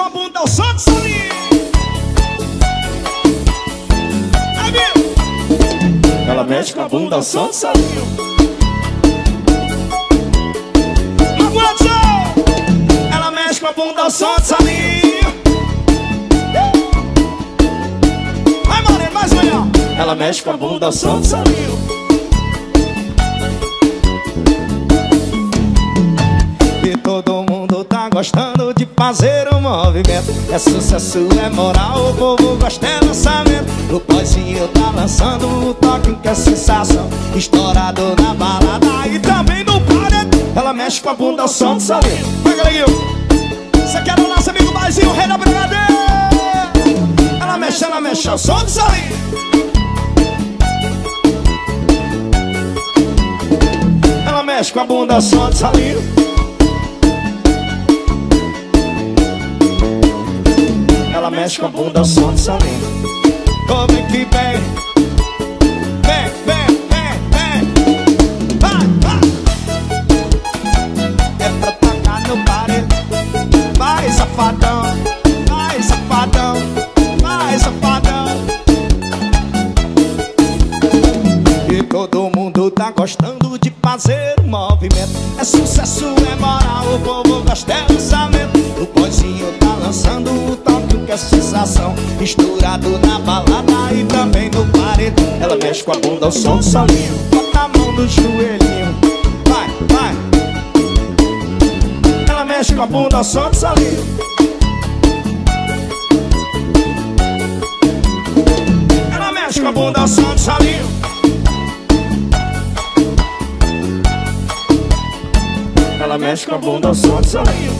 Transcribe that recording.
com a bunda ao som de salinho. Aí, viu? Ela mexe com a bunda ao som de salinho. Ela mexe com a bunda ao som de salinho. Vai, Moreno, mais melhor. Ela mexe com a bunda ao som de salinho. E todo mundo tá gostando de fazer um movimento. É sucesso, é moral, o povo gosta é lançamento. O boyzinho tá lançando o toque que é sensação. Estourado na balada e também no paredão. Ela mexe com a bunda ao som de salinho. Vai, galerinha. Esse aqui é o nosso amigo boyzinho, o rei da brigadeira. Ela mexe ao som de salinho. Ela mexe com a bunda ao som de salinho. Ela mexe com a bunda ao som de salinho. Oh, vem que vem. Vem, vem, vem, vem. Vai, vai. É pra tacar no paredão. Vai, safadão. Vai, safadão. Vai, safadão. E todo mundo tá gostando de fazer um movimento. É sucesso, é moral, o povo gosta é lançamento. O boyzinho tá lançando o toque que é sensação. Misturado na balada e também no paredão. Ela mexe com a bunda ao som do salinho. Bota a mão no joelhinho. Vai, vai. Ela mexe com a bunda ao som do salinho. Ela mexe com a bunda ao som do salinho. Ela mexe com a bunda ao som do salinho.